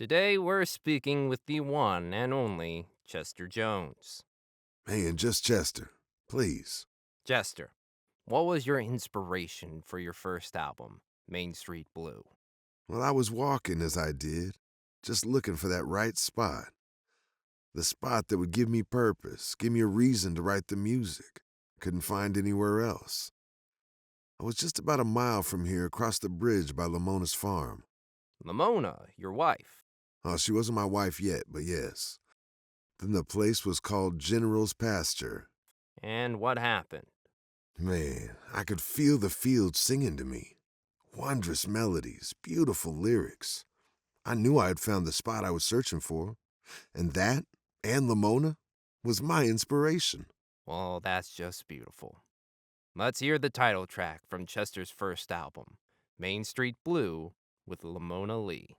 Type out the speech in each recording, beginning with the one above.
Today we're speaking with the one and only Chester Jones. Hey, and just Chester, please. Chester, what was your inspiration for your first album, Main Street Blue? Well, I was walking as I did, just looking for that right spot. The spot that would give me purpose, give me a reason to write the music. Couldn't find anywhere else. I was just about a mile from here across the bridge by Lamona's farm. Lamona, your wife. Oh, she wasn't my wife yet, but yes. Then the place was called General's Pasture. And what happened? Man, I could feel the field singing to me. Wondrous melodies, beautiful lyrics. I knew I had found the spot I was searching for, and that, and Lamona, was my inspiration. Well, that's just beautiful. Let's hear the title track from Chester's first album, Main Street Blue, with Lamona Lee.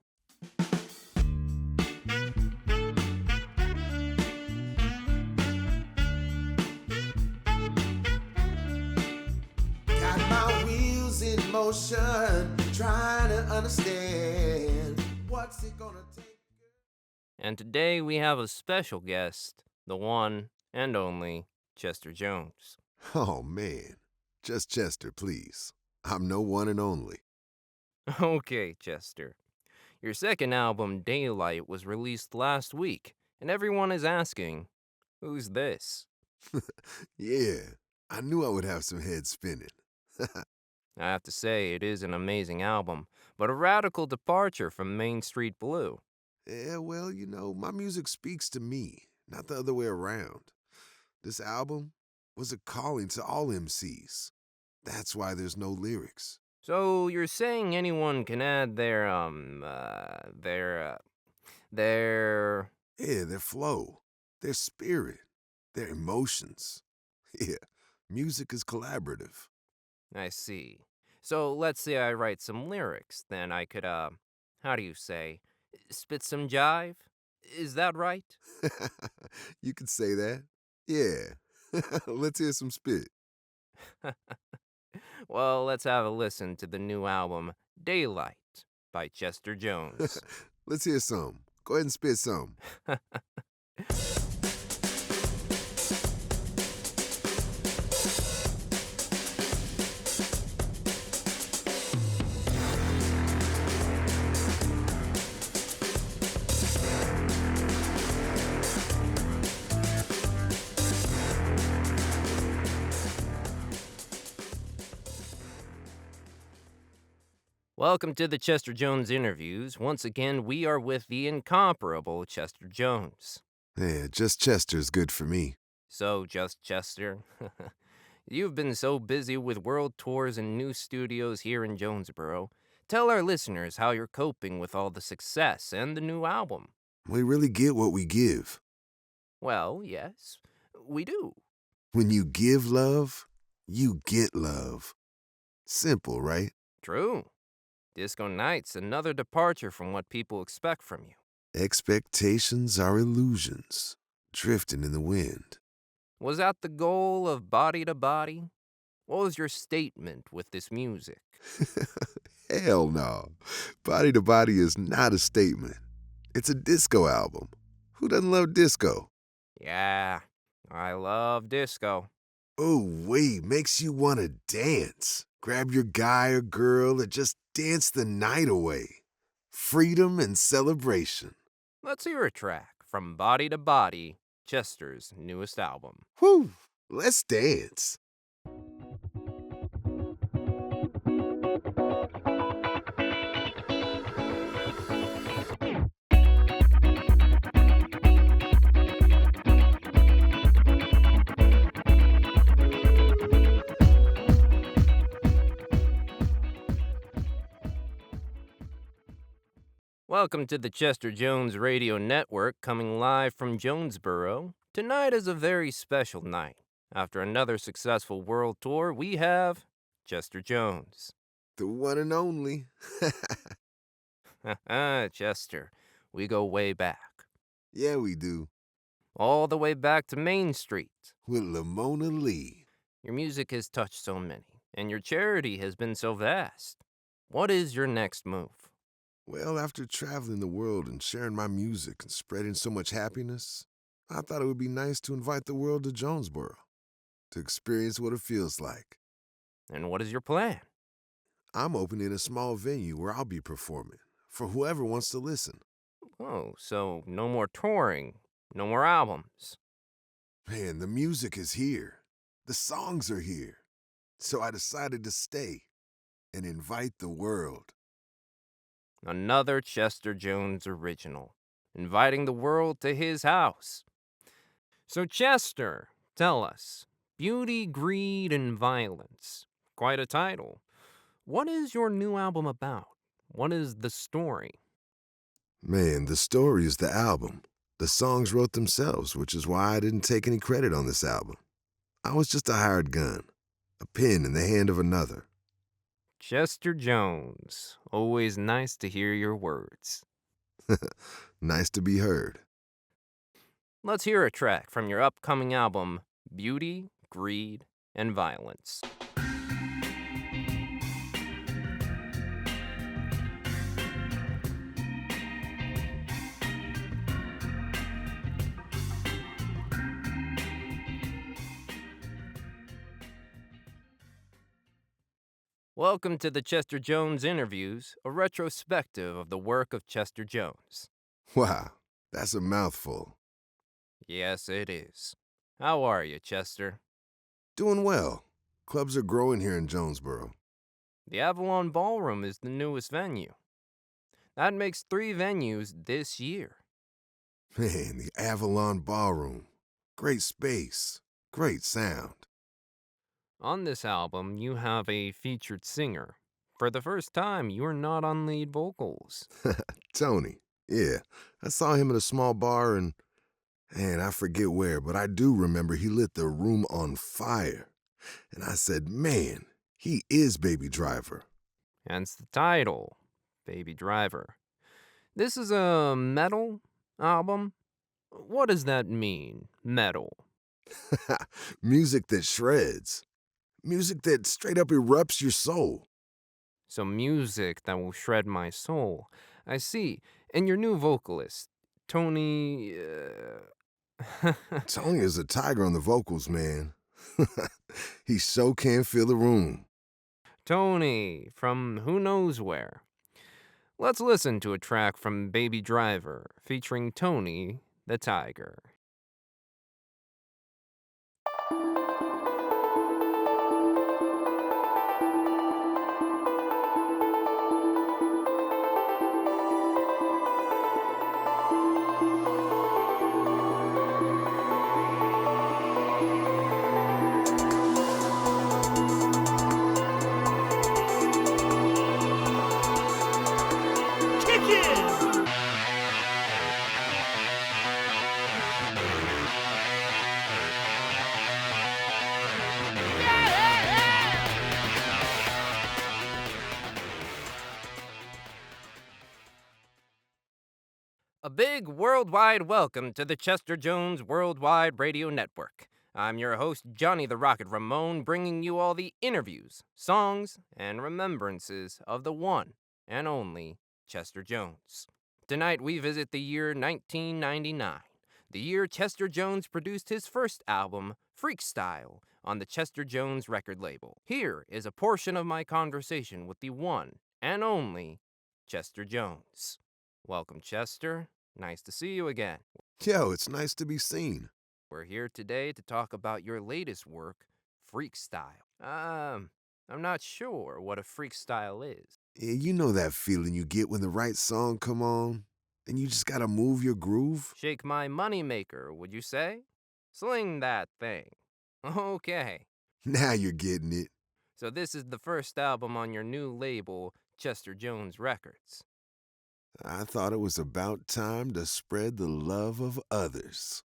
Got my wheels in motion, trying to understand what's it gonna take. And today we have a special guest, the one and only Chester Jones. Oh man, just Chester, please. I'm no one and only. Okay, Chester. Your second album, Daylight, was released last week, and everyone is asking, who's this? Yeah, I knew I would have some heads spinning. I have to say, it is an amazing album, but a radical departure from Main Street Blue. Yeah, well, my music speaks to me, not the other way around. This album was a calling to all MCs. That's why there's no lyrics. So you're saying anyone can add their. Yeah, their flow, their spirit, their emotions. Yeah, music is collaborative. I see. So let's say I write some lyrics, then I could, how do you say, spit some jive? Is that right? You could say that. Yeah. Let's hear some spit. Well, let's have a listen to the new album, Daylight, by Chester Jones. Let's hear some. Go ahead and spit some. Welcome to the Chester Jones interviews. Once again, we are with the incomparable Chester Jones. Yeah, just Chester's good for me. So, just Chester, you've been so busy with world tours and new studios here in Jonesboro. Tell our listeners how you're coping with all the success and the new album. We really get what we give. Well, yes, we do. When you give love, you get love. Simple, right? True. Disco Night's another departure from what people expect from you. Expectations are illusions, drifting in the wind. Was that the goal of Body to Body? What was your statement with this music? Hell no. Body to Body is not a statement. It's a disco album. Who doesn't love disco? Yeah, I love disco. Oh, wait, makes you want to dance. Grab your guy or girl and just dance the night away. Freedom and celebration. Let's hear a track from Body to Body, Chester's newest album. Whew, let's dance. Welcome to the Chester Jones Radio Network, coming live from Jonesboro. Tonight is a very special night. After another successful world tour, we have Chester Jones. The one and only. Chester, we go way back. Yeah, we do. All the way back to Main Street. With Lamona Lee. Your music has touched so many, and your charity has been so vast. What is your next move? Well, after traveling the world and sharing my music and spreading so much happiness, I thought it would be nice to invite the world to Jonesboro to experience what it feels like. And what is your plan? I'm opening a small venue where I'll be performing for whoever wants to listen. Oh, so no more touring, no more albums. Man, the music is here. The songs are here. So I decided to stay and invite the world. Another Chester Jones original, inviting the world to his house. So, Chester, tell us, Beauty, Greed, and Violence. Quite a title. What is your new album about? What is the story? Man, the story is the album. The songs wrote themselves, which is why I didn't take any credit on this album. I was just a hired gun, a pen in the hand of another. Chester Jones. Always nice to hear your words. Nice to be heard. Let's hear a track from your upcoming album, Beauty, Greed, and Violence. Welcome to the Chester Jones Interviews, a retrospective of the work of Chester Jones. Wow, that's a mouthful. Yes, it is. How are you, Chester? Doing well. Clubs are growing here in Jonesboro. The Avalon Ballroom is the newest venue. That makes 3 venues this year. Man, the Avalon Ballroom. Great space, great sound. On this album, you have a featured singer. For the first time, you're not on lead vocals. Tony, yeah, I saw him at a small bar and I forget where, but I do remember he lit the room on fire. And I said, man, he is Baby Driver. Hence the title, Baby Driver. This is a metal album? What does that mean, metal? Music that shreds. Music that straight up erupts your soul. So music that will shred my soul. I see. And your new vocalist, Tony... Tony is a tiger on the vocals, man. He so can fill the room. Tony, from who knows where. Let's listen to a track from Baby Driver, featuring Tony the Tiger. A big worldwide welcome to the Chester Jones Worldwide Radio Network. I'm your host, Johnny the Rocket Ramone, bringing you all the interviews, songs, and remembrances of the one and only Chester Jones. Tonight we visit the year 1999, the year Chester Jones produced his first album, Freakstyle, on the Chester Jones record label. Here is a portion of my conversation with the one and only Chester Jones. Welcome, Chester. Nice to see you again. Yo, it's nice to be seen. We're here today to talk about your latest work, Freakstyle. I'm not sure what a freakstyle is. Yeah, you know that feeling you get when the right song come on, and you just gotta move your groove? Shake my moneymaker, would you say? Sling that thing. Okay. Now you're getting it. So this is the first album on your new label, Chester Jones Records. I thought it was about time to spread the love of others.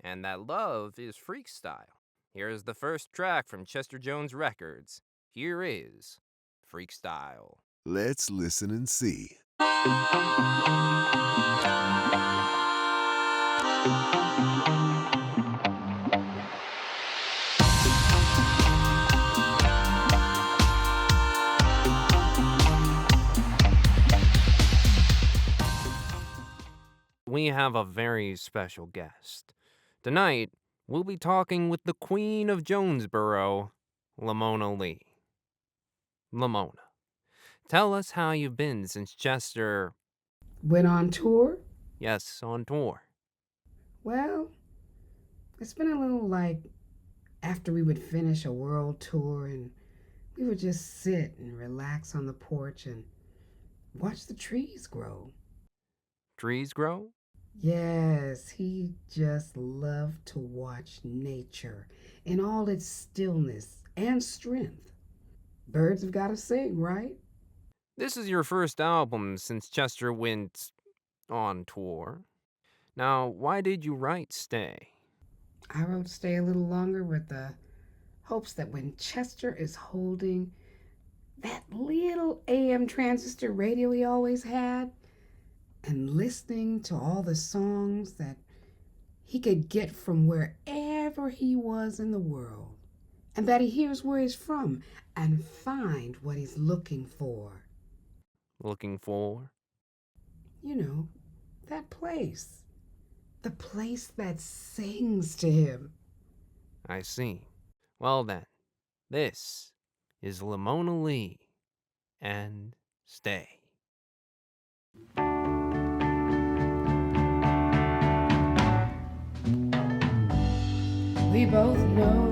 And that love is freakstyle. Here is the first track from Chester Jones Records. Here is Freakstyle. Let's listen and see. we have a very special guest. Tonight, we'll be talking with the Queen of Jonesboro, Lamona Lee. Lamona, tell us how you've been since Chester, Went on tour? yes, on tour. Well, it's been a little like after we would finish a world tour and we would just sit and relax on the porch and watch the trees grow. Trees grow? Yes, he just loved to watch nature in all its stillness and strength. Birds have got to sing, right? This is your first album since Chester went on tour. Now, why did you write Stay? I wrote Stay a little longer with the hopes that when Chester is holding that little AM transistor radio he always had and listening to all the songs that he could get from wherever he was in the world, and that he hears where he's from and find what he's looking for. Looking for? You know, that place. The place that sings to him. I see. Well then, this is Lamona Lee and Stay. We both know